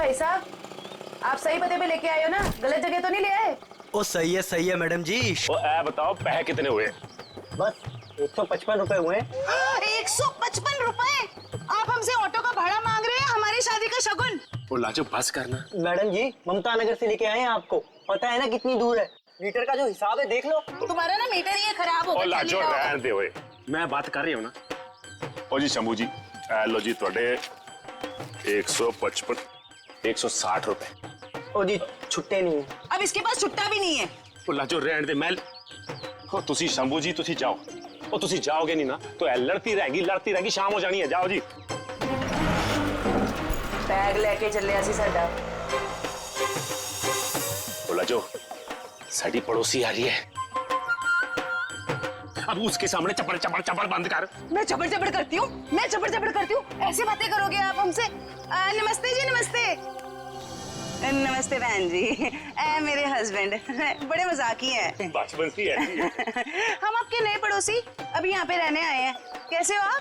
भाई साहब, आप सही पते पे लेके आए हो ना? गलत जगह तो नहीं ले आए? ओ सही है मैडम जी। ओ ए बताओ पैसे कितने हुए? बस 155 रुपए हुए। 155 रुपए? आप हमसे ऑटो का भाड़ा मांग रहे हैं हमारी शादी का शगुन? ओ लाजो बस करना। मैडम जी ममता नगर से लेके आए हैं आपको, पता है ना कितनी दूर है। मीटर का जो हिसाब है देख लो। तुम्हारा ना मीटर ही खराब हो ओ गया। लाजो रहन दे ओए, मैं बात कर रही हूं ना। ओ जी शंभू जी, लो जी थोड़े 155 160 रुपए। ओ जी छुट्टे नहीं है। अब इसके पास छुट्टा भी नहीं है। ओ लाजो रहन दे मैल। ओ तुसी शंभू जी तुसी जाओ। ओ तुसी जाओगे नहीं ना तो ए लड़ती रहेगी, शाम हो जानी है। जाओ जी। बैग लेके चले असी साडा। ओ लाजो साडी पड़ोसी आ रही है, अब उसके सामने चपड़ चपड़ चपड़ बंद कर। मैं चबड़ चबड़ करती हूँ, मैं चबड़ चबड़ करती हूँ, ऐसी बातें करोगे आप हमसे? नमस्ते जी, नमस्ते। नमस्ते बहन जी, मेरे हस्बैंड बड़े मजाकी हैं। बचपन से ऐसी है। हम आपके नए पड़ोसी अभी यहाँ पे रहने आए हैं। कैसे हो आप?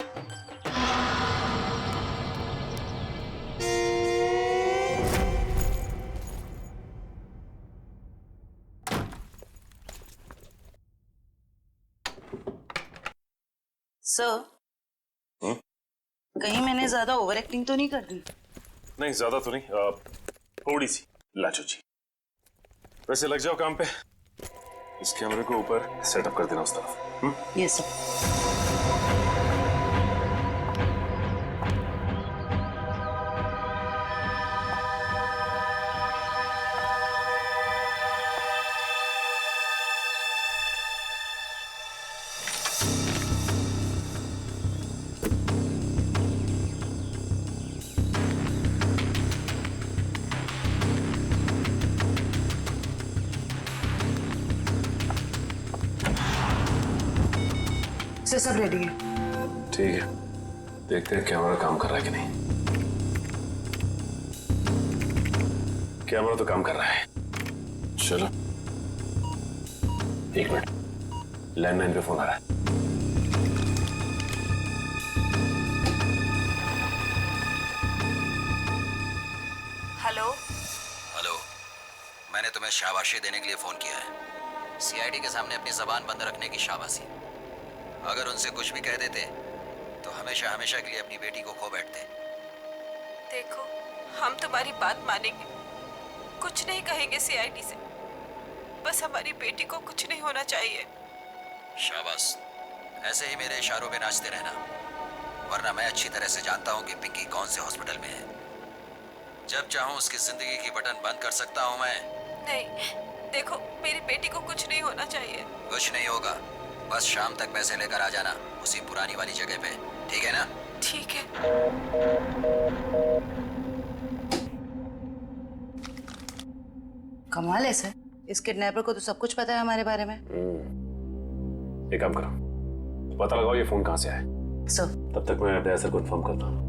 सर, कहीं मैंने ज्यादा ओवर एक्टिंग तो नहीं कर दी? नहीं ज्यादा तो नहीं, थोड़ी सी। लाजो जी वैसे लग जाओ काम पे, इस कैमरे को ऊपर सेटअप कर देना उस तरफ। Yes sir. सर सब रेडी है। ठीक है, देखते हैं कैमरा काम कर रहा है कि नहीं। कैमरा तो काम कर रहा है। चलो 1 मिनट, लैंडलाइन पे फोन आ रहा है। हेलो हेलो, मैंने तुम्हें शाबाशी देने के लिए फोन किया है। सीआईडी के सामने अपनी जबान बंद रखने की शाबाशी। अगर उनसे कुछ भी कह देते तो हमेशा हमेशा के लिए अपनी बेटी को खो बैठते। देखो, हम तुम्हारी बात मानेंगे, कुछ नहीं कहेंगे सीआईडी से, बस हमारी बेटी को कुछ नहीं होना चाहिए। शाबाश, ऐसे ही मेरे इशारों पे नाचते रहना, वरना मैं अच्छी तरह से जानता हूँ कि पिंकी कौन से हॉस्पिटल में है। जब चाहूँ उसकी जिंदगी की बटन बंद कर सकता हूँ मैं। नहीं, देखो मेरी बेटी को कुछ नहीं होना चाहिए। कुछ नहीं होगा, बस शाम तक पैसे लेकर आ जाना उसी पुरानी वाली जगह पे, ठीक है ना? ठीक है। कमाल है सर, इस किडनैपर को तो सब कुछ पता है हमारे बारे में। एक काम करो, पता लगाओ ये फोन कहाँ से आया। सर तब तक मैं एड्रेस कंफर्म करता हूँ।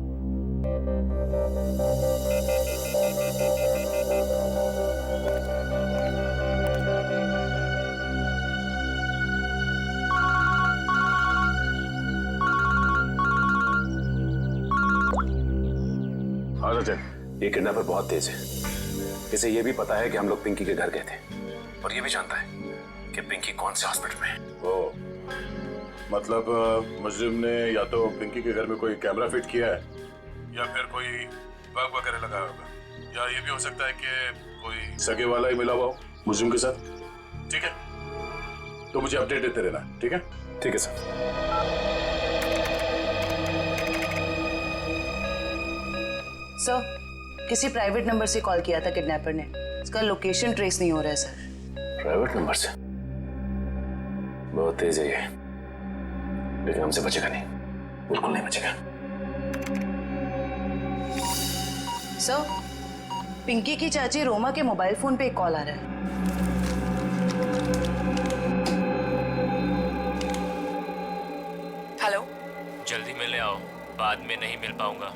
हाँ सचिन, ये किडनैपर बहुत तेज है। इसे ये भी पता है कि हम लोग पिंकी के घर गए थे, और ये भी जानता है कि पिंकी कौन से हॉस्पिटल में है। ओ, मतलब मुजरिम ने या तो पिंकी के घर में कोई कैमरा फिट किया है, या फिर कोई बग वगैरह लगाया होगा, या ये भी हो सकता है कि कोई सगे वाला ही मिला हुआ हो मुजरिम के साथ। ठीक है, तो मुझे अपडेट देते रहना। ठीक है? ठीक है सर। सर, किसी प्राइवेट नंबर से कॉल किया था किडनैपर ने, इसका लोकेशन ट्रेस नहीं हो रहा है सर। प्राइवेट नंबर से? बहुत तेज है ये, लेकिन हमसे बचेगा नहीं, बिल्कुल नहीं बचेगा। सर, पिंकी की चाची रोमा के मोबाइल फोन पे एक कॉल आ रहा है। हेलो, जल्दी मिलने आओ, बाद में नहीं मिल पाऊंगा।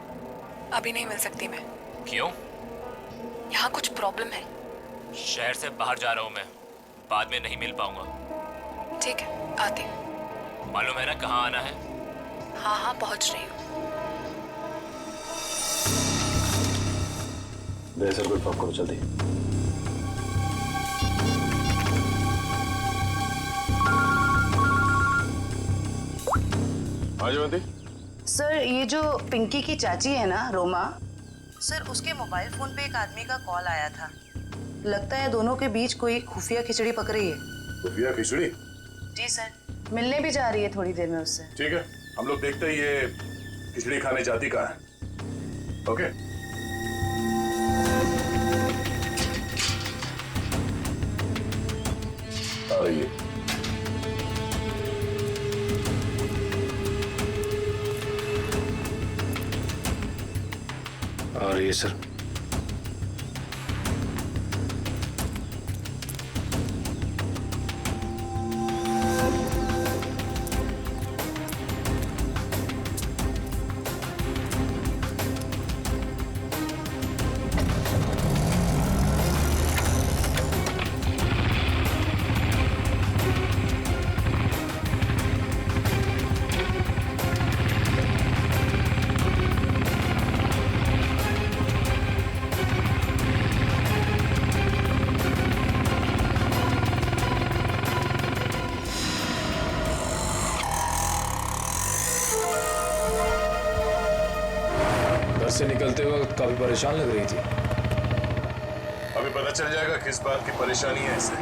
अभी नहीं मिल सकती मैं, क्यों? यहाँ कुछ प्रॉब्लम है। शहर से बाहर जा रहा हूँ मैं, बाद में नहीं मिल पाऊंगा। ठीक है, आती हूँ। मालूम है ना कहाँ आना है? हाँ हाँ, पहुँच रही हूँ। सर को इन्फॉर्म करो जल्दी। हाँ जयवंती। सर ये जो पिंकी की चाची है ना रोमा, सर उसके मोबाइल फोन पे एक आदमी का कॉल आया था। लगता है दोनों के बीच कोई खुफिया खिचड़ी पक रही है। खुफिया खिचड़ी? जी सर, मिलने भी जा रही है थोड़ी देर में उससे। ठीक है, हम लोग देखते ही ये खिचड़ी खाने जाती कहाँ है। ओके। आइए। आ रही है सर। से निकलते वक्त काफी परेशान लग रही थी। अभी पता चल जाएगा किस बात की परेशानी है इसे।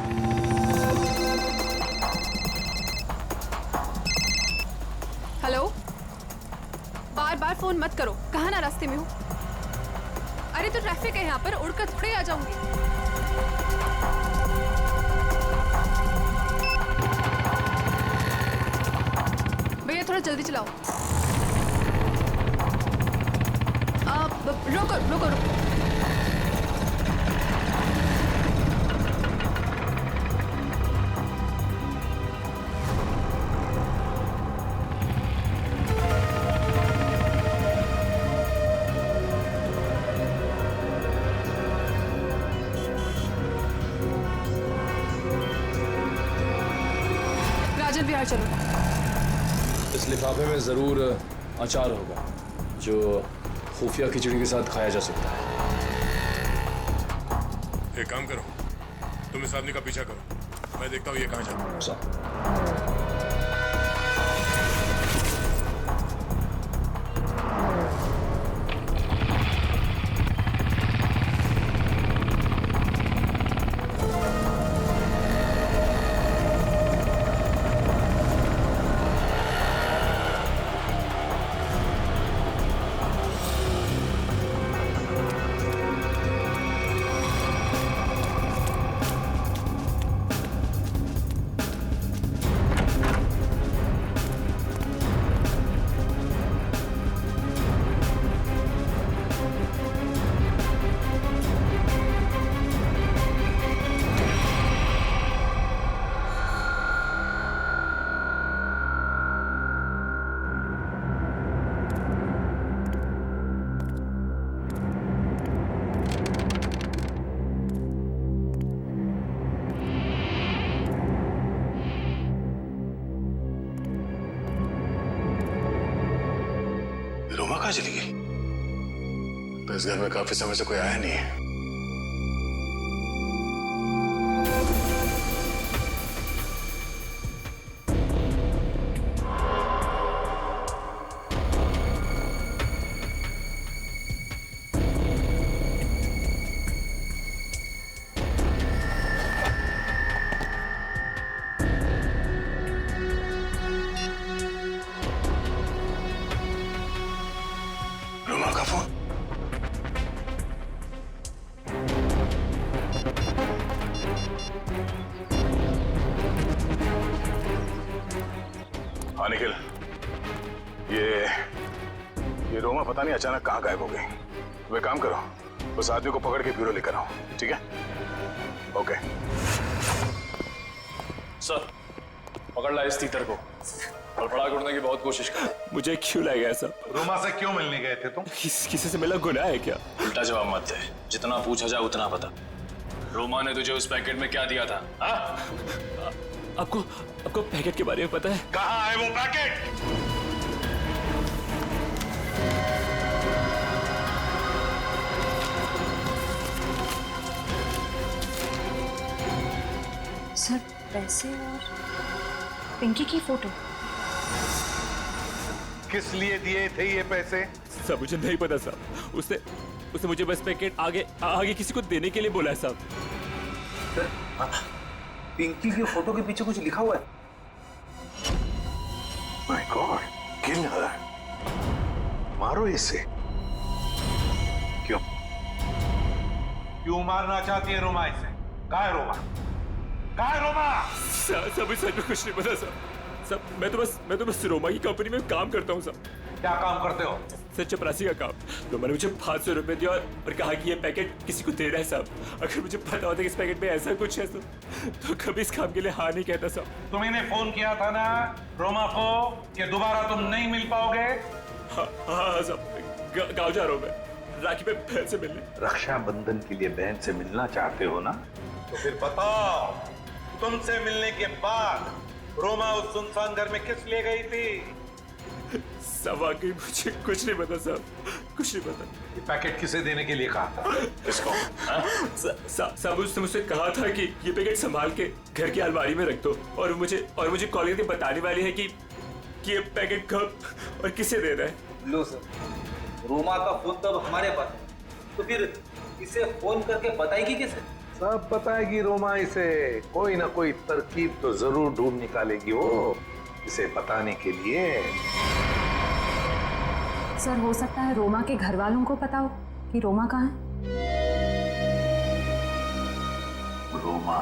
हेलो, बार बार फोन मत करो। कहाँ ना रास्ते में हूँ। अरे तो ट्रैफिक है यहाँ पर, उड़कर थोड़े आ जाऊंगी। भैया थोड़ा जल्दी चलाओ। रोको रोको रोको। राजन बिहार चलो। इस लिफाफे में जरूर अचार होगा जो खुफिया खिचड़ी के साथ खाया जा सकता है। एक काम करो, तुम इस आदमी का पीछा करो, मैं देखता हूँ ये कहाँ जाता है। रोमा कहाँ चली गई? तो इस घर में काफी समय से कोई आया नहीं है। रोमा का फोन? हाँ निखिल, ये रोमा पता नहीं अचानक कहाँ गायब हो गई। वे काम करो, उस आदमी को पकड़ के ब्यूरो लेकर आओ, ठीक है? ओके सर, पकड़ ला इस तीतर को और फड़ा करने की बहुत कोशिश कर। मुझे क्यों लाएगा ऐसा? रोमा से क्यों मिलने गए थे तुम? किसी से मिला गुनाह है क्या? उल्टा जवाब मत दे, जितना पूछा जाए उतना बता। रोमा ने तुझे उस पैकेट में क्या दिया था? आपको पैकेट के बारे में पता है? कहाँ है वो पैकेट? पैसे और पिंकी की फोटो। किस लिए दिए थे ये पैसे? सब मुझे नहीं पता साहब। उसने मुझे बस पैकेट आगे किसी को देने के लिए बोला है साहब। पिंकी की फोटो के पीछे कुछ लिखा हुआ है। माय गॉड, किल हर। मारो इसे। क्यों? क्यों मारना चाहती है रोमा इसे? कहाँ है रोमा? कहाँ है रोमा? सब सच में कुछ नहीं पता साहब। सब मैं तो बस रोमा की कंपनी में काम करता हूँ साहब। क्या काम करते हो? सर चपरासी का काम। रोमा ने मुझे 500 रुपए दिया और कहा कि ये पैकेट किसी को देना है साहब। अगर मुझे पता होता कि इस पैकेट में ऐसा कुछ है तो कभी इस काम के लिए हाँ नहीं कहता साहब। तुम्हें फोन किया था ना रोमा को कि दोबारा तुम नहीं मिल पाओगे? हाँ साहब, गाँव जा रहा हूँ मैं राखी पे बहन से मिलने। रक्षाबंधन के लिए बहन से मिलना चाहते हो ना? तो फिर बताओ, तुमसे मिलने के बाद रोमा उस सुनसान घर में किस लिए गई थी? सब आगे मुझे कुछ नहीं पता साहब, कुछ नहीं पता। ये पैकेट किसे देने के लिए कहा था? किसको? साहब उसने मुझसे कहा था कि ये पैकेट संभाल के घर की अलमारी में रख दो और मुझे कॉल करके बताने वाली है कि ये पैकेट कब और किसे देना है। लो सर, रोमा का फोन तब हमारे पास है, तो फिर इसे फोन करके बताएगी किसे? सब बताएगी रोमा इसे। कोई ना कोई तरकीब तो जरूर ढूंढ निकालेगी वो इसे बताने के लिए। सर हो सकता है रोमा के घर वालों को पता हो कि रोमा कहाँ है। रोमा।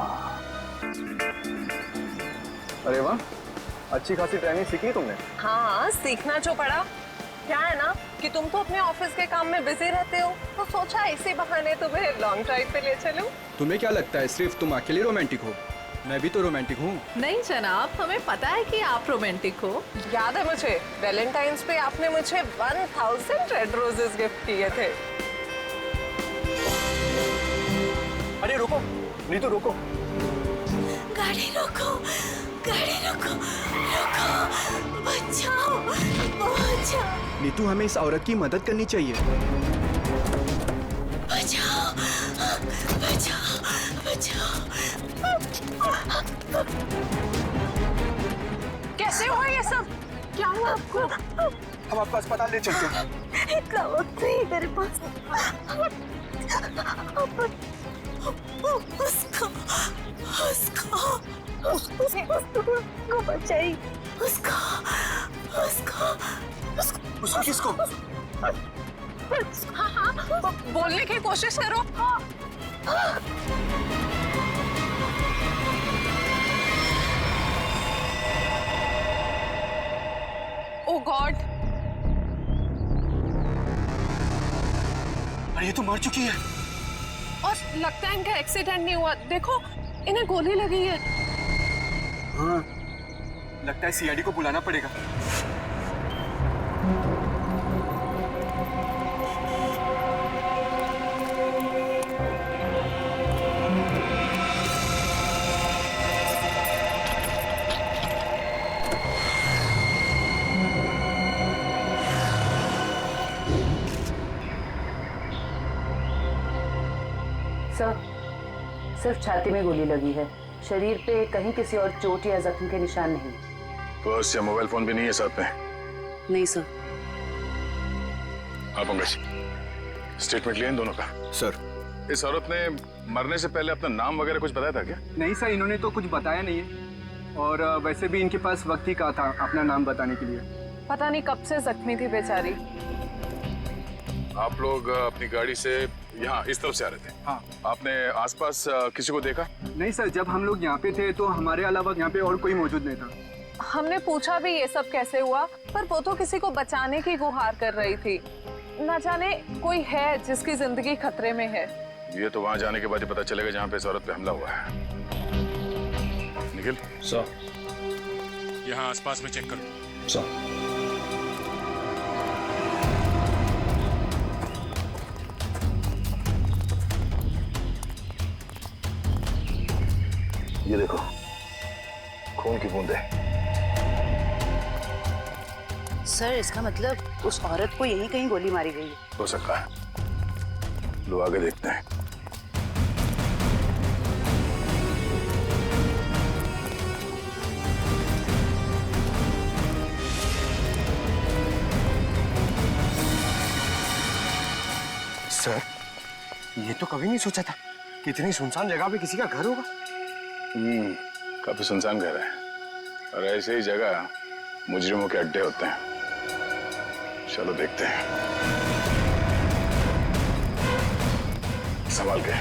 अरे वाह, अच्छी खासी ट्रेनिंग सीखी तुमने। हाँ, सीखना जो पड़ा। क्या है ना कि तुम तो अपने ऑफिस के काम में बिजी रहते हो, तो सोचा इसी बहाने तुम्हें लॉन्ग ड्राइव पे ले चलूं। तुम्हें क्या लगता है सिर्फ तुम अकेले रोमांटिक हो? मैं भी तो रोमांटिक हूँ। नहीं जनाब, हमें पता है कि आप रोमांटिक हो। याद है मुझे, वैलेंटाइंस पे आपने मुझे 1000 रेड रोजेस गिफ्ट किए थे। अरे रुको, नहीं तो रुको। गाड़ी रोको, गाड़ी रोको, रोको, बचाओ, बचाओ। नीतू, हमें इस औरत की मदद करनी चाहिए। बचाओ, बचाओ, बचाओ। कैसे हुआ ये सब? क्या हुआ आपको? हम आपको अस्पताल ले चलते हैं। इतना वक्त नहीं मेरे पास। उसको बचाइए। उसको किसको? हाँ, बोलने की कोशिश करो। ओह गॉड, अरे ये तो मर चुकी है। और लगता है इनका एक्सीडेंट नहीं हुआ। देखो, इन्हें गोली लगी है। हाँ, लगता है सीआईडी को बुलाना पड़ेगा। सिर्फ छाती में गोली लगी है, शरीर पे कहीं किसी और चोट या जख्म के निशान नहीं। पर्स या मोबाइल फोन भी नहीं है साथ में? नहीं सर। हाँ पंकज, स्टेटमेंट लिया इन दोनों का? सर, इस औरत ने मरने से पहले अपना नाम वगैरह कुछ बताया था क्या? नहीं सर, इन्होंने तो कुछ बताया नहीं है और वैसे भी इनके पास वक्त ही कहा था अपना नाम बताने के लिए। पता नहीं कब से जख्मी थी बेचारी। आप लोग अपनी गाड़ी से यहाँ इस तरफ से आ रहे थे? हाँ। आपने आसपास किसी को देखा? नहीं सर, जब हम लोग यहाँ पे थे तो हमारे अलावा यहाँ पे और कोई मौजूद नहीं था। हमने पूछा भी ये सब कैसे हुआ, पर वो तो किसी को बचाने की गुहार कर रही थी। न जाने कोई है जिसकी जिंदगी खतरे में है। ये तो वहाँ जाने के बाद ही पता चलेगा जहाँ पे इस औरत पे हमला हुआ है। निखिल सर, यहाँ आसपास में चेक करो। सर, ये देखो, खून की बूंदें। सर इसका मतलब उस औरत को यहीं कहीं गोली मारी गई है। हो सकता है, लो आगे देखते हैं। सर, ये तो कभी नहीं सोचा था कि इतनी सुनसान जगह पे किसी का घर होगा। काफी सुनसान घर है और ऐसे ही जगह मुजरिमों के अड्डे होते हैं। चलो देखते हैं। संभाल के,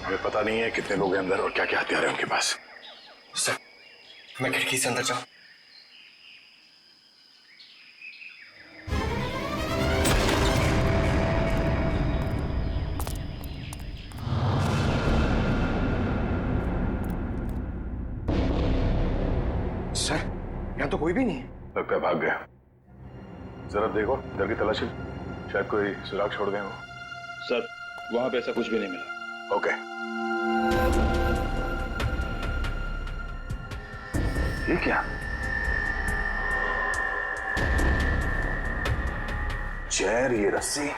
हमें पता नहीं है कितने लोग हैं अंदर और क्या क्या हथियार है उनके पास। सर, मैं खिड़की से अंदर जाऊं? सर, यहाँ तो कोई भी नहीं है। लगता है भाग गया। जरा देखो इधर की तलाशी, शायद कोई सुराग छोड़ गए हो। सर, वहां पे ऐसा कुछ भी नहीं मिला। ओके। ये क्या? चेयर, ये रस्सी।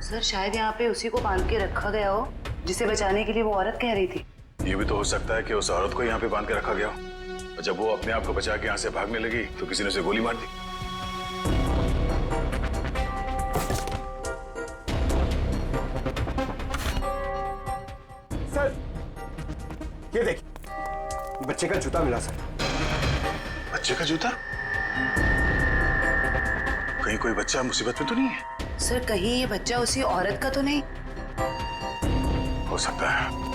सर शायद यहाँ पे उसी को बांध के रखा गया हो जिसे बचाने के लिए वो औरत कह रही थी। ये भी तो हो सकता है कि उस औरत को यहाँ पे बांध के रखा गया हो और जब वो अपने आप को बचा के यहाँ से भागने लगी तो किसी ने उसे गोली मार दी। सर, ये देखिए, बच्चे का जूता मिला सर। बच्चे का जूता? कहीं कोई बच्चा मुसीबत में तो नहीं है? सर कहीं ये बच्चा उसी औरत का तो नहीं? हो सकता है।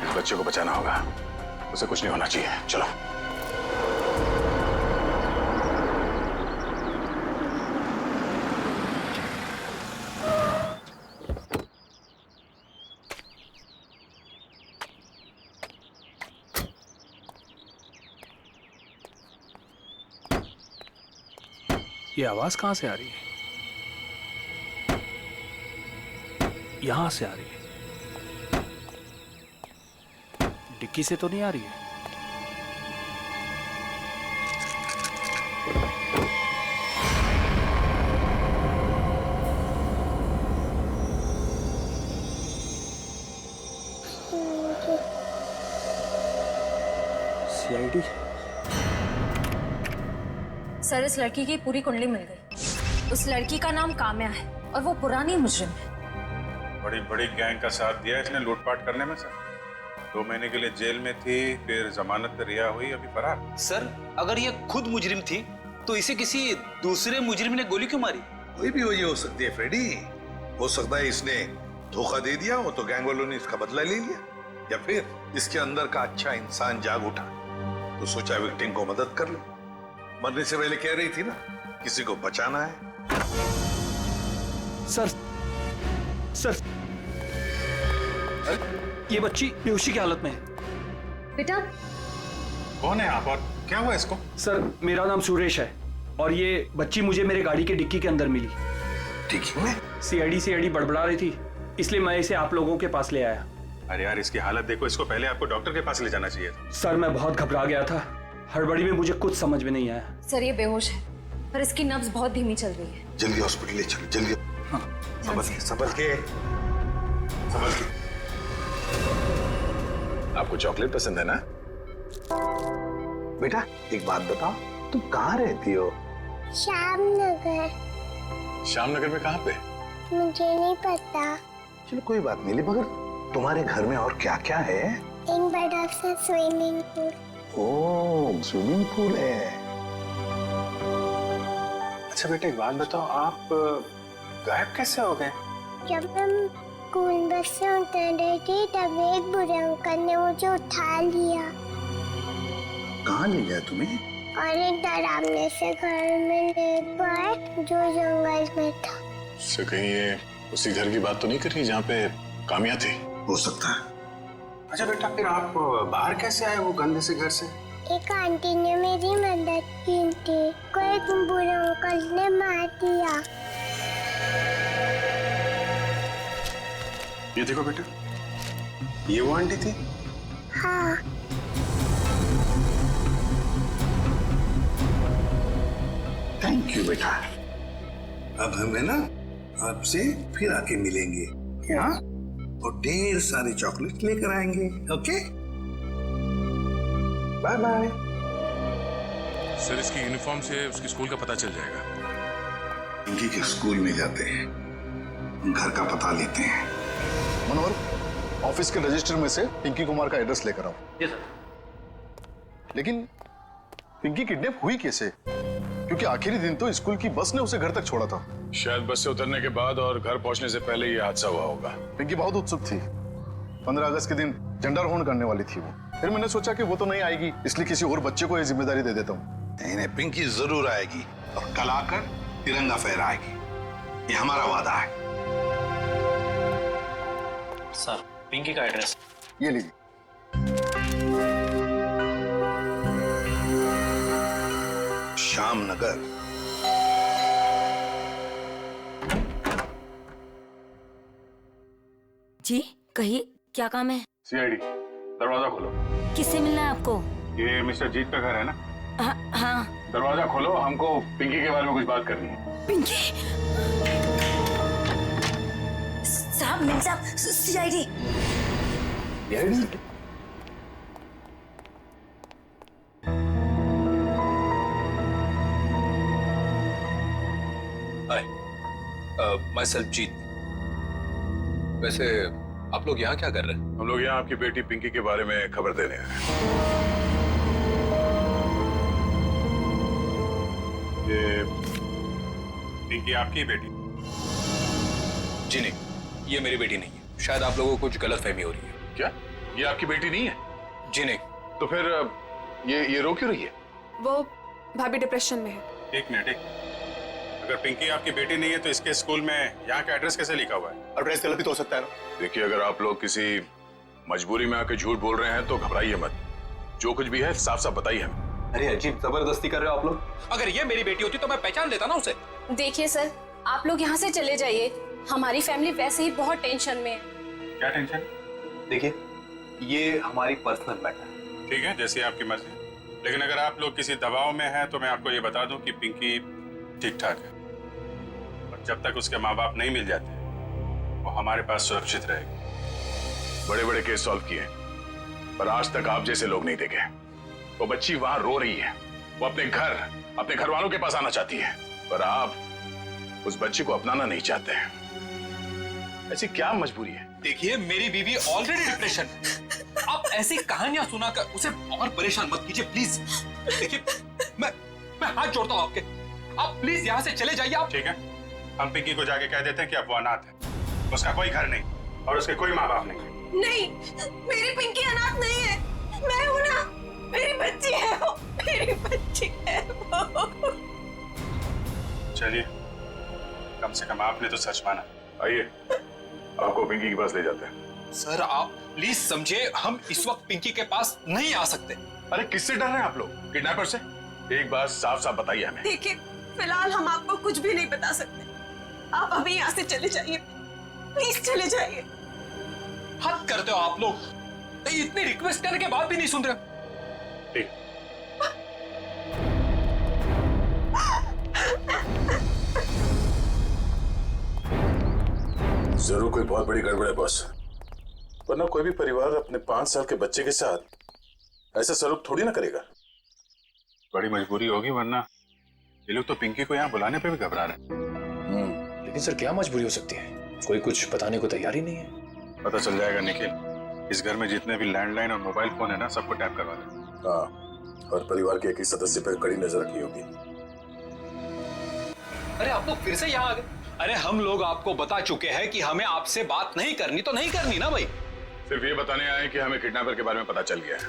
इस बच्चे को बचाना होगा, उसे कुछ नहीं होना चाहिए। चलो। ये आवाज कहां से आ रही है? यहां से आ रही है। डिक्की से तो नहीं आ रही है। सीआईडी? सर, इस लड़की की पूरी कुंडली मिल गई। उस लड़की का नाम काम्या है और वो पुरानी मुजरिम है। बड़ी बड़ी गैंग का साथ दिया इसने लूटपाट करने में सर। 2 महीने के लिए जेल में थी, फिर जमानत पे रिहा हुई, अभी फरार। सर, अगर ये खुद मुजरिम थी तो इसे किसी दूसरे मुजरिम ने गोली क्यों मारी? कोई भी वजह हो सकती है फ्रेडी। हो सकता है इसने धोखा दे दिया हो तो गैंग वालों ने इसका बदला ले लिया, या फिर इसके अंदर का अच्छा इंसान जाग उठा तो सोचा विक्टिम को मदद कर ले। मरने से पहले कह रही थी ना, किसी को बचाना है। सर, ये बच्ची बेहोशी की हालत में है। बेटा, कौन है आप और क्या हुआ इसको? सर, मेरा नाम सुरेश है और ये बच्ची मुझे मेरे गाड़ी के डिक्की के अंदर मिली। डिक्की में? सीआईडी बड़बड़ा रही थी, इसलिए मैं इसे आप लोगों के पास ले आया। अरे यार, इसकी हालत देखो, इसको पहले आपको डॉक्टर के पास ले जाना चाहिए था। सर, मैं बहुत घबरा गया था, हड़बड़ी में मुझे कुछ समझ में नहीं आया। सर ये बेहोश है पर इसकी नब्ज बहुत धीमी चल रही है। जल्दी हॉस्पिटल ले चलो, जल्दी। हाँ, संभल के। आपको चॉकलेट पसंद है ना? बेटा एक बात बताओ, तुम कहाँ रहती हो? श्यामनगर। श्यामनगर में कहाँ पे? मुझे नहीं पता। चलो कोई बात नहीं, मगर तुम्हारे घर में और क्या क्या है? एक बड़ा सा स्विमिंग पूल। ओह, स्विमिंग पूल है। अच्छा बेटा एक बात बताओ, आप गायब कैसे हो गए? जब हम स्कूल बस से उतर रही थी तब एक बुरे अंकल ने मुझे उठा लिया। कहाँ ले गया तुम्हें? और एक डरावने से घर में ले गए जो जंगल में था। उससे कहीं ये उसी घर की बात तो नहीं कर रही जहाँ पे काम्या थी? हो सकता है। अच्छा बेटा, फिर आप बाहर कैसे आए वो गंदे से घर से? एक आंटी ने मेरी मदद की थी, कोई एक बुरे अंकल ने मार दिया। ये देखो बेटा, ये वो आंटी थी? हाँ। थैंक यू बेटा। अब हमें ना आपसे फिर आके मिलेंगे, हाँ? और ढेर सारे चॉकलेट लेकर आएंगे। Okay, bye bye. सर, इसकी यूनिफॉर्म से उसकी स्कूल का पता चल जाएगा। पिंकी के स्कूल में जाते हैं, घर का पता लेते हैं। मनोहर, ऑफिस के रजिस्टर में से पिंकी कुमार का एड्रेस लेकर आओ। जी सर। लेकिन पिंकी किडनैप हुई कैसे? क्योंकि आखिरी दिन तो स्कूल की बस ने उसे घर तक छोड़ा था। शायद बस से उतरने के बाद और घर पहुंचने से पहले ये हादसा हुआ होगा। पिंकी बहुत उत्सुक थी। 15 अगस्त के दिन झंडारोहण करने वाली थी वो। फिर मैंने सोचा कि वो तो नहीं आएगी, इसलिए किसी और बच्चे को ये जिम्मेदारी दे देता हूँ। नहीं, पिंकी जरूर आएगी और कल आकर तिरंगा फहराएगी। ये हमारा वादा है। सर, पिंकी का एड्रेस ये लीजिए। श्याम नगर। जी कहिए, क्या काम है? सीआईडी, दरवाजा खोलो। किससे मिलना है आपको? ये मिस्टर जीत का घर है ना? हाँ। दरवाजा खोलो, हमको पिंकी के बारे में कुछ बात करनी है। पिंकी? साहब, मिल साहब, सीआईडी। माय सेल्फ जीत। वैसे आप लोग यहाँ क्या कर रहे हैं? हम लोग यहाँ आपकी बेटी पिंकी के बारे में खबर देने आए हैं। ये पिंकी आपकी बेटी? जी नहीं, ये मेरी बेटी नहीं है। शायद आप लोगों को कुछ गलतफहमी हो रही है। क्या ये आपकी बेटी नहीं है? जी नहीं। तो फिर ये रो क्यों रही है? वो भाभी डिप्रेशन में है। एक मिनट, अगर पिंकी आपकी बेटी नहीं है तो इसके स्कूल में यहाँ का एड्रेस कैसे लिखा हुआ है? एड्रेस गलत भी तो हो सकता है ना। देखिए, अगर आप लोग किसी मजबूरी में आके झूठ बोल रहे हैं तो घबराइए मत। जो कुछ भी है साफ साफ बताइए हमें। अरे अजीब जबरदस्ती कर रहे हो आप लोग। अगर ये मेरी बेटी होती तो मैं पहचान लेता ना उसे। देखिए सर, आप लोग यहाँ से चले जाइए। हमारी फैमिली वैसे ही बहुत टेंशन में है। क्या टेंशन? देखिए, ये हमारी पर्सनल मैटर है। ठीक है, जैसी आपकी मर्जी। लेकिन अगर आप लोग किसी दबाव में हैं तो मैं आपको ये बता दूं कि पिंकी ठीक ठाक है, और जब तक उसके माँ बाप नहीं मिल जाते वो हमारे पास सुरक्षित रहेगी। बड़े बड़े केस सॉल्व किए, पर आज तक आप जैसे लोग नहीं देखे। वो बच्ची वहां रो रही है, वो अपने घर वालों के पास आना चाहती है, पर आप उस बच्ची को अपनाना नहीं चाहते हैं। ऐसी क्या मजबूरी है? देखिए, मेरी बीवी ऑलरेडी डिप्रेशन है। आप ऐसी कहानियां सुनाकर उसे और परेशान मत कीजिए प्लीज। देखिए, मैं हाथ जोड़ता हूँ आपके। आप प्लीज यहाँ से चले जाइए। आप ठीक है, हम पिंकी को जाके कह देते हैं कि अब वो अनाथ है, उसका कोई घर नहीं और उसके कोई माँ बाप नहीं है। नहीं, मेरी पिंकी अनाथ नहीं है। मैं हूं ना, मेरी बच्ची है वो, मेरी बच्ची है वो। चलिए, कम से कम आपने तो सच माना। आइए, आपको पिंकी के पास ले जाते हैं। सर, आप प्लीज समझे, हम इस वक्त पिंकी के पास नहीं आ सकते। अरे किससे डर रहे हैं आप लोग? किडनैपर से? एक बात साफ साफ बताइए हमें। देखिए, फिलहाल हम आपको कुछ भी नहीं बता सकते। आप अभी यहाँ से चले जाइए, प्लीज चले जाइए। हद करते हो आप लोग। इतनी रिक्वेस्ट करने के बाद भी नहीं सुन रहे। ठीक। जरूर कोई बहुत बड़ी गड़बड़ है बॉस, वरना कोई भी परिवार अपने 5 साल के बच्चे के साथ ऐसा सलूक थोड़ी ना करेगा। बड़ी मजबूरी होगी, वरना ये लोग तो पिंकी को यहाँ बुलाने पे भी घबरा रहे हैं। लेकिन सर, क्या मजबूरी हो सकती है? कोई कुछ बताने को तैयार ही नहीं है। पता चल जाएगा निखिल। इस घर में जितने भी लैंडलाइन और मोबाइल फोन है ना, सबको टैप करवा दे। हाँ, और परिवार के एक ही सदस्य पर कड़ी नजर रखनी होगी। अरे आप लोग फिर से यहाँ आ गए। अरे हम लोग आपको बता चुके हैं कि हमें आपसे बात नहीं करनी, तो नहीं करनी ना भाई। सिर्फ ये बताने आए कि हमें किडनैपर के बारे में पता चल गया है,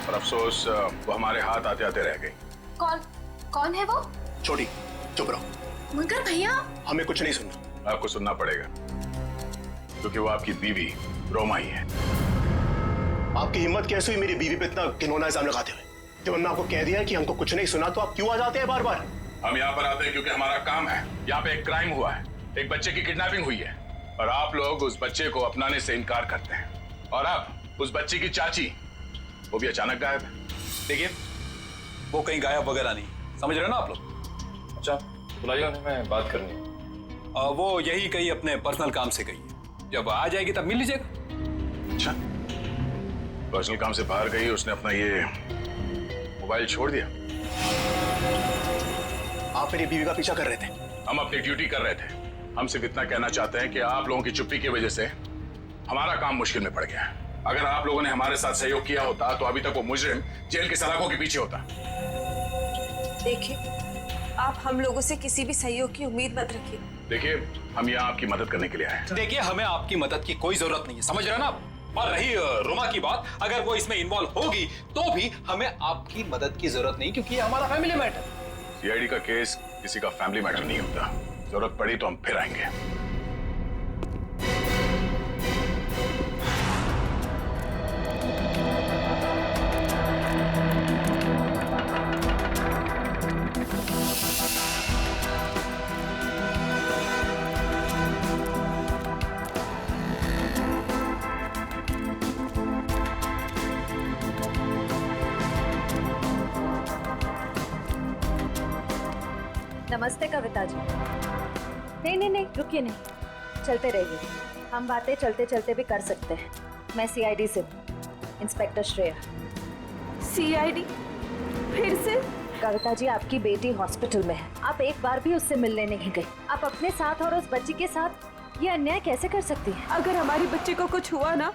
और अफसोस वो हमारे हाथ आते आते रह गई। कौन है वो? छोटी, चुप रहो। मगर भैया, हमें कुछ नहीं सुनना। आपको सुनना पड़ेगा, क्योंकि वो आपकी बीवी रोमा ही है। आपकी हिम्मत कैसे हुई मेरी बीवी पे इतना घिनौना इल्जाम लगाते हुए? जब हमने आपको कह दिया है कि हमको कुछ नहीं सुना, तो आप क्यों आ जाते हैं बार बार? हम यहाँ पर आते हैं क्योंकि हमारा काम है। यहाँ पे एक क्राइम हुआ है, एक बच्चे की किडनैपिंग हुई है, और आप लोग उस बच्चे को अपनाने से इनकार करते हैं। और अब उस बच्चे की चाची, वो भी अचानक गायब है। देखिए, वो कहीं गायब वगैरह नहीं, समझ रहे हो ना आप लोग? अच्छा, बुलाइए उन्हें, मैं बात करनी है। वो यही कहीं अपने पर्सनल काम से गई है। जब आ जाएगी तब मिल लीजिएगा। अच्छा, पर्सनल काम से बाहर गई, उसने अपना ये मोबाइल छोड़ दिया? आप मेरी बीवी का पीछा कर रहे थे, हम अपनी ड्यूटी कर रहे थे। हम सिर्फ इतना कहना चाहते हैं कि आप लोगों की चुप्पी की वजह से हमारा काम मुश्किल में पड़ गया है। अगर आप लोगों ने हमारे साथ सहयोग किया होता तो अभी तक वो मुजरिम जेल की सलाखों के पीछे होता। देखिए, आप हम लोगों से किसी भी सहयोग की उम्मीद मत रखिए। देखिए, हम यहाँ आपकी मदद करने के लिए आए हैं। देखिए, हमें आपकी मदद की कोई जरूरत नहीं है, समझ रहे हैं ना आप? और रही रोमा की बात, अगर वो इसमें इन्वॉल्व होगी तो भी हमें आपकी मदद की जरूरत नहीं, क्योंकि ये हमारा फैमिली मैटर। सीआईडी का केस किसी का फैमिली मैटर नहीं होता। जरूरत पड़ी तो हम फिर आएंगे। नमस्ते कविता जी। नहीं, रुकिए नहीं, चलते रहिए। हम बातें चलते चलते भी कर सकते हैं। मैं सीआईडी से हूँ, इंस्पेक्टर श्रेया। सीआईडी? फिर से? कविता जी, आपकी बेटी हॉस्पिटल में है, आप एक बार भी उससे मिलने नहीं गई। आप अपने साथ और उस बच्ची के साथ ये अन्याय कैसे कर सकती हैं? अगर हमारी बच्ची को कुछ हुआ ना,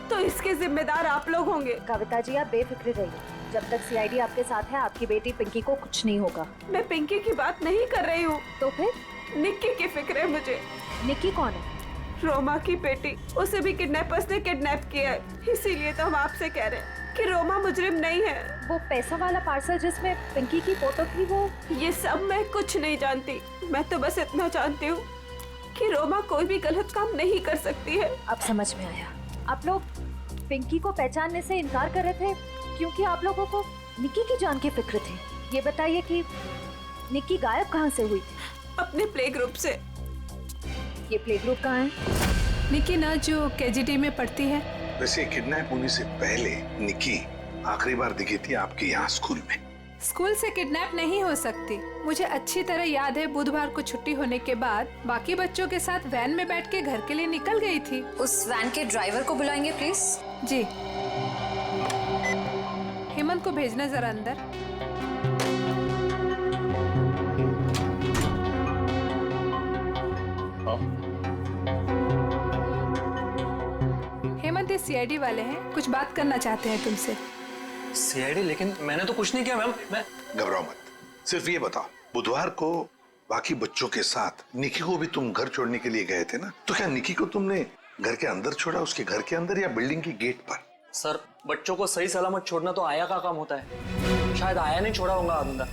तो इसके जिम्मेदार आप लोग होंगे। कविता जी, आप बेफिक्र रहिए। जब तक सीआईडी आपके साथ है, आपकी बेटी पिंकी को कुछ नहीं होगा। मैं पिंकी की बात नहीं कर रही हूँ। तो फिर? निक्की की फिक्र है मुझे। निक्की कौन है? रोमा की बेटी। उसे भी किडनैपर्स ने किडनैप किया है, इसीलिए तो हम आपसे कह रहे हैं कि रोमा मुजरिम नहीं है। वो पैसा वाला पार्सल जिसमें पिंकी की फोटो थी, वो? ये सब मैं कुछ नहीं जानती। मैं तो बस इतना जानती हूँ कि रोमा कोई भी गलत काम नहीं कर सकती है। अब समझ में आया। आप लोग पिंकी को पहचानने से इनकार कर रहे थे क्योंकि आप लोगों को निक्की की जान की फिक्र थी। ये बताइए कि निक्की गायब कहाँ से हुई थी? अपने प्ले ग्रुप से। ये प्ले ग्रुप कहाँ है? निक्की ना जो केजीटी में पढ़ती है। वैसे किडनैप होने से पहले निक्की आखिरी बार दिखी थी आपके यहाँ स्कूल में। स्कूल से किडनैप नहीं हो सकती। मुझे अच्छी तरह याद है, बुधवार को छुट्टी होने के बाद बाकी बच्चों के साथ वैन में बैठ के घर के लिए निकल गई थी। उस वैन के ड्राइवर को बुलाएंगे प्लीज। जी। हेमंत को भेजना जरा अंदर। हेमंत, ये सीआईडी वाले हैं, कुछ बात करना चाहते हैं तुमसे। सीआईडी? लेकिन मैंने तो कुछ नहीं किया मैम। मैं घबराओ मत, सिर्फ ये बताओ, बुधवार को बाकी बच्चों के साथ निक्की को भी तुम घर छोड़ने के लिए गए थे ना? तो क्या निक्की को तुमने घर के अंदर छोड़ा, उसके घर के अंदर या बिल्डिंग की गेट पर? सर, बच्चों को सही सलामत छोड़ना तो आया का काम होता है। शायद आया नहीं छोड़ा होगा अंदर।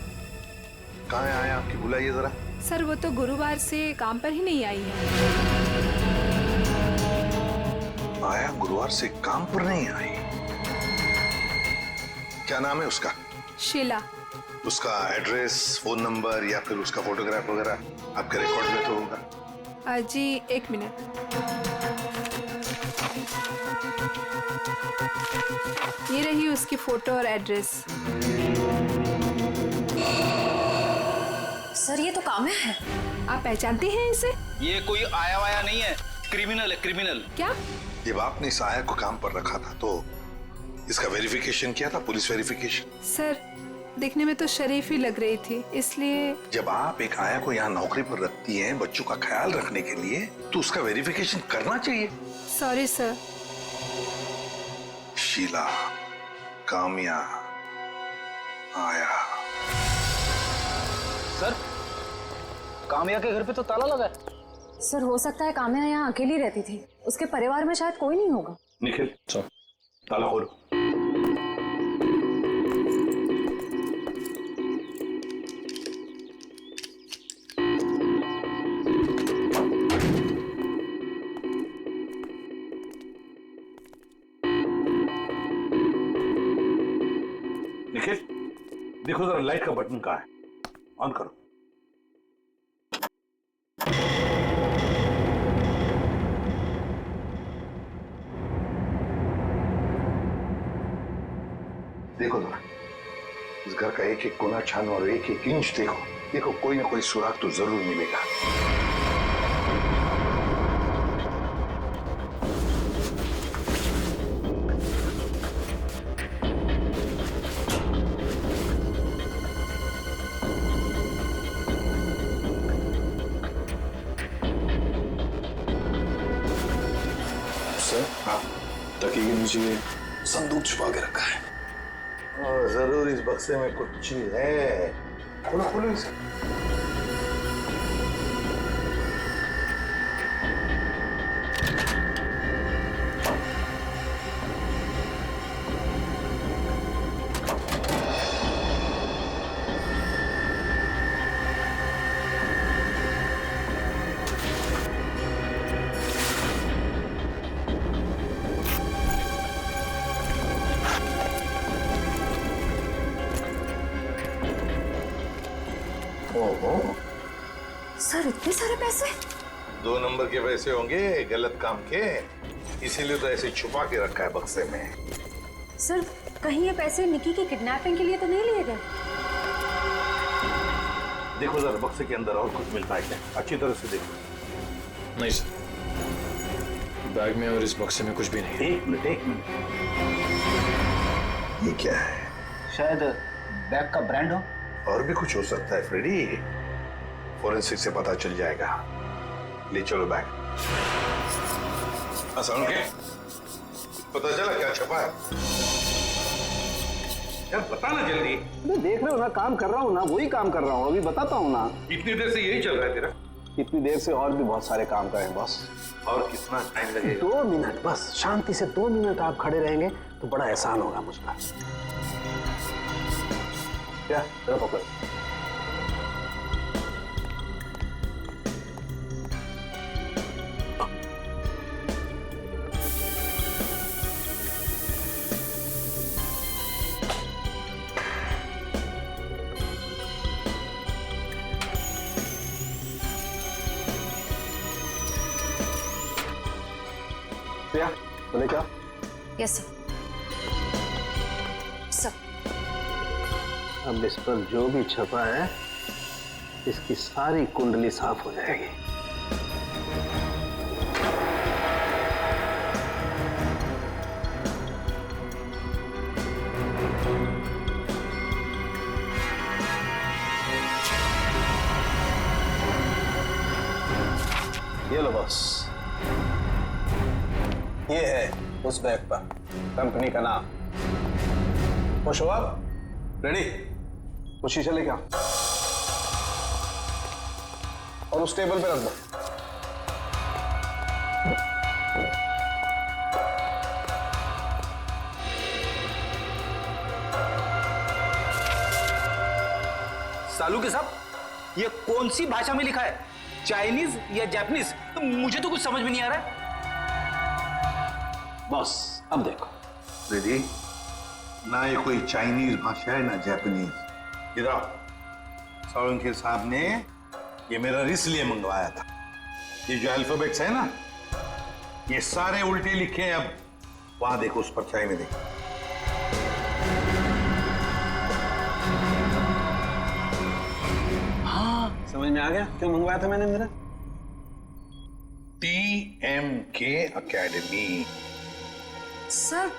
कहाँ है आया आपकी? बुलाइए जरा। सर, वो तो गुरुवार से काम पर ही नहीं आई है। आया गुरुवार से काम पर नहीं आई? क्या नाम है उसका? शीला। उसका एड्रेस, फोन नंबर या फिर उसका फोटोग्राफ वगैरह आपके रिकॉर्ड में तो होगा? जी, एक मिनट। ये रही उसकी फोटो और एड्रेस। सर, ये तो काम्या है। आप पहचानते हैं इसे? ये कोई आया वाया नहीं है, क्रिमिनल है, क्रिमिनल। क्या? जब आपने इस आया को काम पर रखा था तो इसका वेरिफिकेशन किया था, पुलिस वेरिफिकेशन? सर, दिखने में तो शरीफ ही लग रही थी, इसलिए। जब आप एक आया को यहाँ नौकरी पर रखती हैं बच्चों का ख्याल रखने के लिए, तो उसका वेरिफिकेशन करना चाहिए। Sorry sir. शीला, काम्या, आया। सर, काम्या के घर पे तो ताला लगा है। सर, हो सकता है काम्या यहाँ अकेली रहती थी, उसके परिवार में शायद कोई नहीं होगा। निखिल, ताला खोलो। निखिल, देखो जरा लाइट का बटन कहाँ है, ऑन करो। देखो जरा, इस घर का एक एक कोना छानो और एक एक इंच देखो। देखो, कोई ना कोई सुराग तो जरूर मिलेगा। समझिए संदूक छुपा के रखा है। और जरूर इस बक्से में कुछ चीज है। खोलो खोलो इसे। सर इतने सारे पैसे? 2 नंबर के पैसे होंगे गलत काम के, इसीलिए तो ऐसे छुपा के रखा है बक्से में। सर कहीं ये पैसे निकी की किडनैपिंग के लिए तो नहीं लिए गए? देखो जरा बक्से के अंदर और कुछ मिलता है क्या, अच्छी तरह से देखो। नहीं सर, बैग में और इस बक्से में कुछ भी नहीं है। एक मिनट ये क्या है? शायद बैग का ब्रांड हो। और भी कुछ हो सकता है फ्रेडी, फोरेंसिक से पता चल जाएगा। ले चलो बैग। असलम के पता चला क्या छपा है? यार बता ना जल्दी। देख रहे हो ना, काम कर रहा हूँ ना, वही काम कर रहा हूँ, अभी बताता हूँ ना। इतनी देर से यही चल रहा है तेरा? इतनी देर से और भी बहुत सारे काम करें बॉस। और कितना टाइम लगेगा? 2 मिनट बस, शांति से 2 मिनट आप खड़े रहेंगे तो बड़ा एहसान होगा मुझ पर। क्या पकड़। बोले क्या? Yes sir. सर अब इस पर जो भी छपा है इसकी सारी कुंडली साफ हो जाएगी। ये लो बॉस, ये है उस बैग पर कंपनी का नाम। खुश हो आप? रेडी? वो शीशा लेके आओ और उस टेबल पे रख दो। सालू के साहब, ये कौन सी भाषा में लिखा है? चाइनीज या जापानीज? तो मुझे तो कुछ समझ में नहीं आ रहा है। बॉस अब देखो रेडी, ना ये कोई चाइनीज भाषा है ना जापानीज। इधर सालुंके साहब ने ये मेरा इसलिए मंगवाया था। ये जो अल्फाबेट्स है ना, ये सारे उल्टे लिखे हैं। अब वहां देखो, उस परछाई में देखो। हाँ समझ में आ गया क्यों मंगवाया था मैंने मेरा। TMK academy. Sir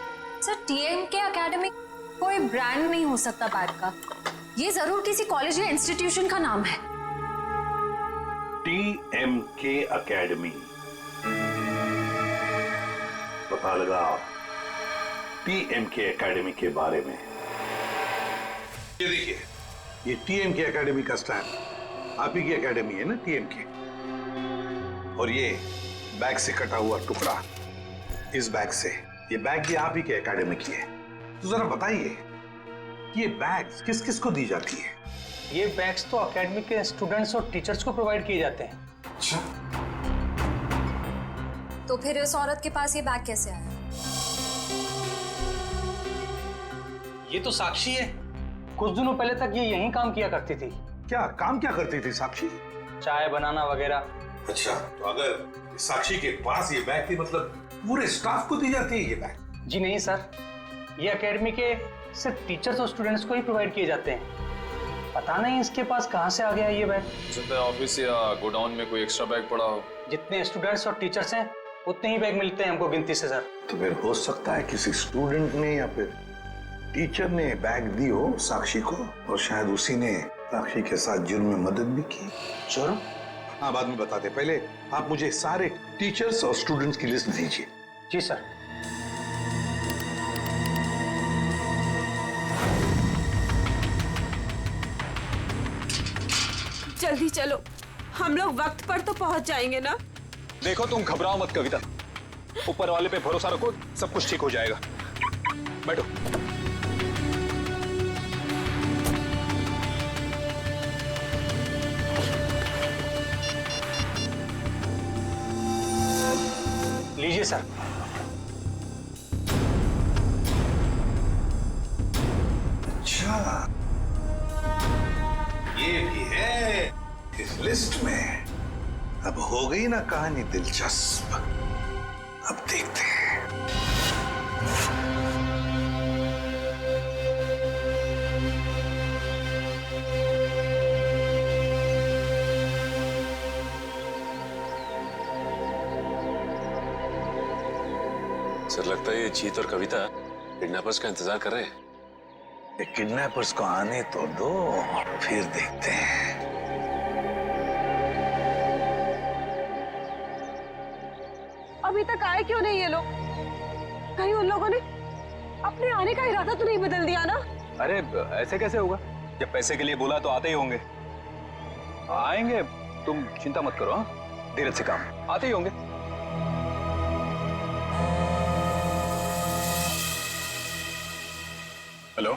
TMK academy कोई ब्रांड नहीं हो सकता बैग का, ये जरूर किसी कॉलेज या इंस्टीट्यूशन का नाम है। TMK एकेडमी, पता लगाओ TMK एकेडमी के बारे में। ये देखिए, ये TMK एकेडमी का स्टैंप आप ही की एकेडमी है ना, TMK। और ये बैग से कटा हुआ टुकड़ा, इस बैग से, ये बैग भी आप ही के एकेडमी की है। तो जरा बताइए ये बैग्स किस किस को दी जाती है? ये बैग्स तो एकेडमी के स्टूडेंट्स और टीचर्स को प्रोवाइड किए जाते हैं। अच्छा, तो फिर इस औरत के पास ये बैग कैसे आया? ये तो साक्षी है, कुछ दिनों पहले तक ये यहीं काम किया करती थी। क्या काम क्या करती थी साक्षी? चाय बनाना वगैरह। अच्छा, तो अगर साक्षी के पास ये बैग थी, मतलब पूरे स्टाफ को दी जाती है ये बैग? जी नहीं सर, ये एकेडमी के सिर्फ टीचर्स और स्टूडेंट्स को ही प्रोवाइड किए जाते हैं। पता नहीं इसके पास कहाँ से आ गया ये बैग। सकता है ऑफिस या गोडाउन में कोई एक्स्ट्रा बैग पड़ा हो। जितने स्टूडेंट्स और टीचर्स हैं उतने ही बैग मिलते हैं हमको गिनती से सर। तो फिर हो सकता है किसी स्टूडेंट ने या फिर टीचर ने बैग दी हो साक्षी को, और शायद उसी ने साक्षी के साथ जुर्म में मदद भी की। जुर्म? हाँ, बाद में बताते, पहले आप मुझे सारे टीचर्स और स्टूडेंट्स की लिस्ट दीजिए। जी सर। जल्दी चलो, हम लोग वक्त पर तो पहुंच जाएंगे ना। देखो तुम घबराओ मत कविता, ऊपर वाले पे भरोसा रखो, सब कुछ ठीक हो जाएगा। बैठो। लीजिए सर। अच्छा, ये भी है इस लिस्ट में। अब हो गई ना कहानी दिलचस्प। अब देखते हैं। सर लगता है ये जीत और कविता किडनैपर्स का इंतजार कर रहे हैं। ये किडनैपर्स को आने तो दो, फिर देखते हैं। अभी तक आए क्यों नहीं ये लोग? कहीं उन लोगों ने अपने आने का इरादा तो नहीं बदल दिया ना? अरे ऐसे कैसे होगा? जब पैसे के लिए बोला तो आते ही होंगे। आएंगे, तुम चिंता मत करो। हाँ, धीरज से काम, आते ही होंगे। हेलो,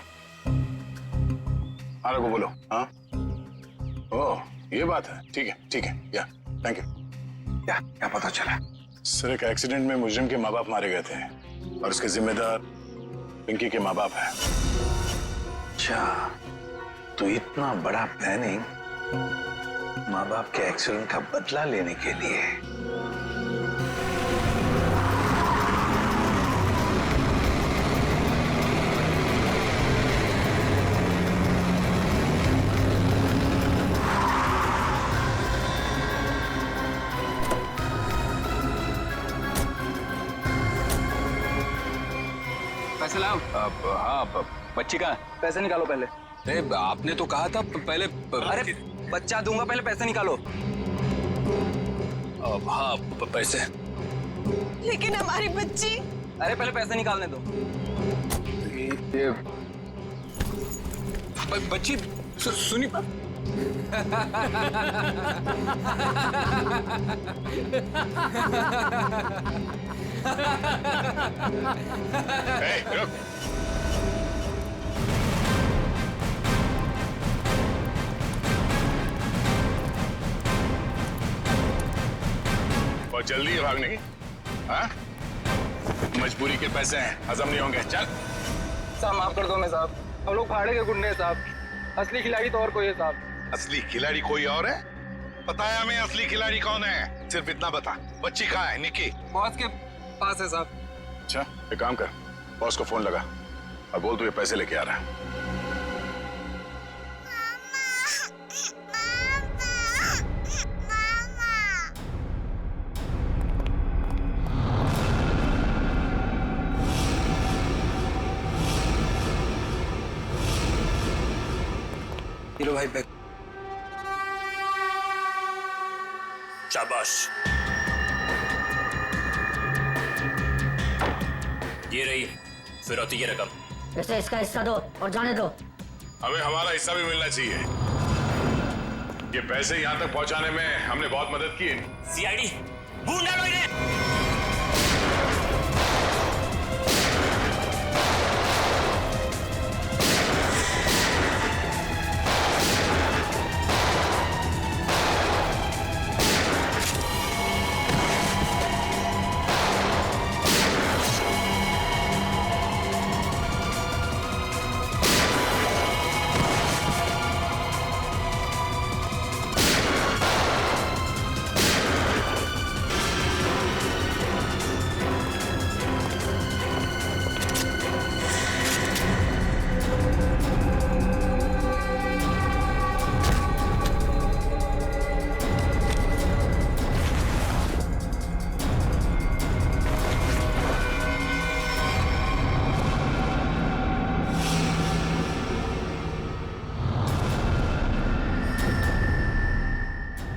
हाँ रघु बोलो। हाँ, ओह ये बात है, ठीक है, या थैंक यू। क्या पता चला? सर एक एक्सीडेंट में मुजरिम के माँ बाप मारे गए थे और उसके जिम्मेदार पिंकी के माँ बाप हैं। अच्छा, तो इतना बड़ा प्लानिंग माँ बाप के एक्सीडेंट का बदला लेने के लिए। पैसे लाओ। हाँ, बच्ची कहाँ है? पैसे निकालो पहले। अरे आपने तो कहा था पहले। अरे बच्चा दूंगा, पहले पैसे निकालो। हाँ पैसे। लेकिन हमारी बच्ची। अरे पहले पैसे निकालने दो। ये बच्ची सुनी। रुक। बहुत जल्दी है भागने की। हाँ? मजबूरी के पैसे हैं, हजम नहीं होंगे। चल। साहब माफ कर दो मैं साहब, हम लोग भाड़े के गुंडे हैं साहब। असली खिलाड़ी तो और कोई है साहब। असली खिलाड़ी कोई और है? पता है हमें असली खिलाड़ी कौन है, सिर्फ इतना बता। बच्ची कहाँ है? निकी बॉस के पास है साहब। अच्छा एक काम कर, बॉस को फोन लगा और बोल तू ये पैसे लेके आ रहा है। लो भाई बैग। शाबाश, ये रही फिरौती की रकम। इसे इसका हिस्सा दो और जाने दो। हमें हमारा हिस्सा भी मिलना चाहिए। ये पैसे यहाँ तक पहुँचाने में हमने बहुत मदद की है। सीआईडी ढूंढ डालो इन्हें।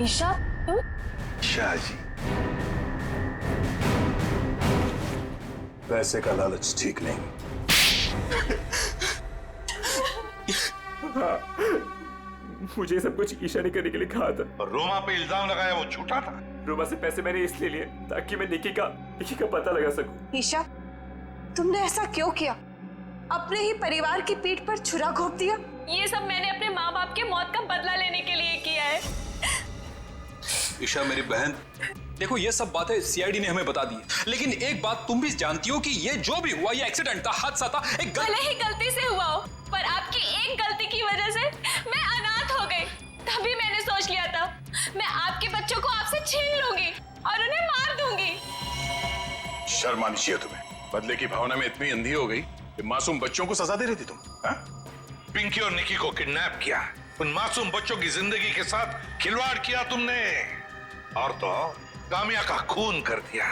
ईशा, शाह जी, पैसे का लालच ठीक नहीं। मुझे सब कुछ ईशा ने करने के लिए कहा था। और रोमा पे इल्जाम लगाया वो झूठा था। रोमा से पैसे मैंने इसलिए लिए ताकि मैं निकी का पता लगा सकूं। ईशा, तुमने ऐसा क्यों किया? अपने ही परिवार की पीठ पर छुरा घोंप दिया। ये सब मैंने अपने माँ बाप के मौत का बदला लेने के लिए किया है। ईशा मेरी बहन, देखो ये सब बातें सीआईडी ने हमें बता दी है, लेकिन एक बात तुम भी जानती हो कि ये जो भी हुआ ये एक्सीडेंट था, हादसा था, एक भले ही गलती से हुआ हो, पर आपकी एक गलती की वजह से मैं अनाथ हो गई। तभी मैंने सोच लिया था मैं आपके बच्चों को आपसे छीन लूंगी और उन्हें मार दूंगी। शर्म आनी चाहिए तुम्हें। बदले की भावना में इतनी अंधी हो गई कि मासूम बच्चों को सजा दे रही थी तुम। हा? पिंकी और निकी को किडनैप किया, उन मासूम बच्चों की जिंदगी के साथ खिलवाड़ किया तुमने, और तो कामिया का खून कर दिया।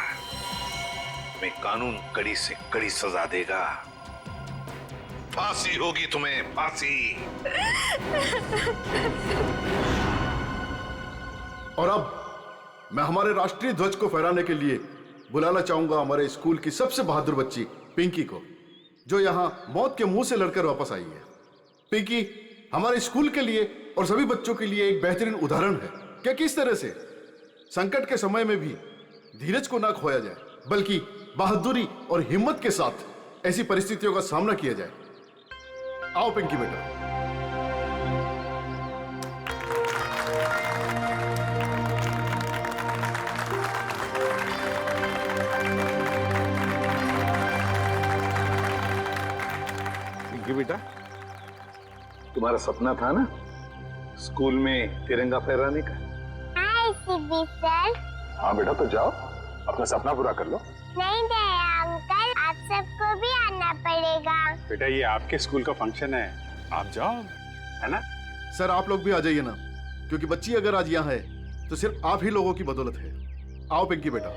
तुम्हें कानून कड़ी से कड़ी सजा देगा। फांसी होगी तुम्हें, फांसी। और अब मैं हमारे राष्ट्रीय ध्वज को फहराने के लिए बुलाना चाहूंगा हमारे स्कूल की सबसे बहादुर बच्ची पिंकी को, जो यहाँ मौत के मुंह से लड़कर वापस आई है। पिंकी हमारे स्कूल के लिए और सभी बच्चों के लिए एक बेहतरीन उदाहरण है कि किस तरह से संकट के समय में भी धीरज को ना खोया जाए, बल्कि बहादुरी और हिम्मत के साथ ऐसी परिस्थितियों का सामना किया जाए। आओ पिंकी बेटा। पिंकी बेटा, तुम्हारा सपना था ना स्कूल में तिरंगा फहराने का? सर। हाँ बेटा, तो जाओ अपना सपना पूरा कर लो। नहीं दया अंकल, आप सबको भी आना पड़ेगा। बेटा ये आपके स्कूल का फंक्शन है, आप जाओ, है ना? सर आप लोग भी आ जाइए ना, क्योंकि बच्ची अगर आज यहाँ है तो सिर्फ आप ही लोगों की बदौलत है। आओ पिंकी बेटा।